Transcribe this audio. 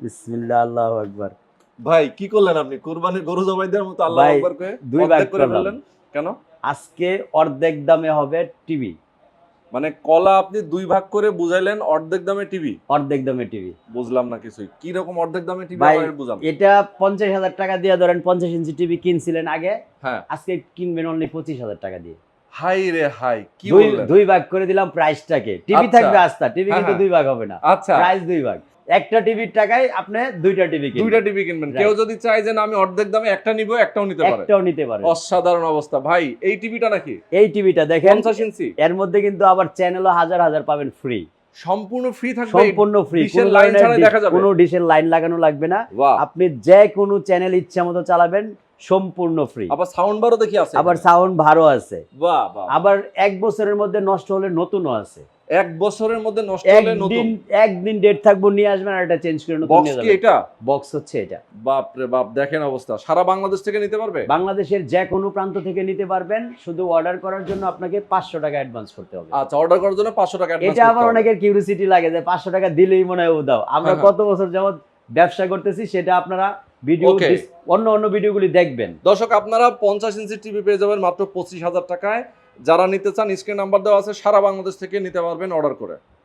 বিসমিল্লাহ, আল্লাহু আকবার। ভাই কি করলেন আপনি? কুরবানির গরু জবাই দেওয়ার মতো আল্লাহু ভাই, আকবার কয়ে দুই ভাগ অর্ধেক করে করলাম। ফেললেন কেন? আজকে অর্ধেক দামে হবে টিভি। মানে কলা আপনি দুই ভাগ করে বুঝাইলেন অর্ধেক দামে টিভি। অর্ধেক দামে টিভি বুঝলাম না কিছুই। কি রকম অর্ধেক দামে টিভি ভাই, আমার বুঝান। এটা 50,000 টাকা দিয়ে ধরেন 50 ইঞ্চি টিভি কিনছিলেন আগে, হ্যাঁ। আজকে কিনবেন অনলি 25,000 টাকা দিয়ে। হাই রে হাই, কি দুই বললেন? দুই ভাগ করে দিলাম প্রাইসটাকে। টিভি আচ্ছা। থাকবে আস্তা, টিভি হ্যাঁ, কিন্তু হ্যাঁ। দুই ভাগ হবে না। আচ্ছা। প্রাইস দুই ভাগ। একটা টিভির টাকায় আপনি দুইটা টিভি কিনবেন। দুইটা টিভি কিনবেন। Right. কেউ যদি চায় যে না আমি অর্ধেক দামে একটা নিব, একটাও নিতে পারে। একটাও নিতে পারেন। অসাধারণ অবস্থা ভাই। এই টিভিটা নাকি এই টিভিটা দেখেন 50 ইঞ্চি এর মধ্যে কিন্তু আবার চ্যানেলও হাজার হাজার পাবেন ফ্রি। সম্পূর্ণ ফ্রি থাকবে। সম্পূর্ণ ফ্রি, ডিশের লাইন ছাড়াই দেখা যাবে। কোনো ডিশের লাইন লাগানো লাগবে না। বাহ। আপনি যে কোনো চ্যানেল ইচ্ছা মতো চালাবেন, সম্পূর্ণ ফ্রি। আবার সাউন্ড বারও দেখি আছে। আবার সাউন্ড ভালো আছে। বাহ বাহ। আবার 1 বছরের মধ্যে নষ্ট হলে নতুনও আছে। এক বছরের মধ্যে নষ্ট হলে নতুন। একদিন ডেট থাকবো, নিয়ে আসবেন আর এটা চেঞ্জ করে নতুন বক্স নিয়ে কি যাবেন। এটা? বক্স হচ্ছে এটা। বাপ রে বাপ, দেখেন অবস্থা। সারা বাংলাদেশ থেকে নিতে পারবে? বাংলাদেশের যে কোনো প্রান্ত থেকে নিতে পারবেন, শুধু অর্ডার করার জন্য আপনাকে 500 টাকা অ্যাডভান্স করতে হবে। আচ্ছা, অর্ডার করার জন্য 500 টাকা অ্যাডভান্স এটা করতে আবার হবে। অনেকের কিউরিওসিটি লাগে যে 500 টাকা দিলেই মনে হয় ও দাও। আমরা হ্যাঁ, কত বছর যাবত ব্যবসা করতেছি সেটা আপনারা ভিডিও Okay. অন্য ভিডিওগুলি দেখবেন। দর্শক, আপনারা 50 ইঞ্চি টিভি পেয়ে যাবেন মাত্র 25,000 টাকায়। যারা নিতে চান স্ক্রিন নাম্বার দেওয়া আছে, সারা বাংলাদেশ থেকে নিতে পারবেন অর্ডার করে।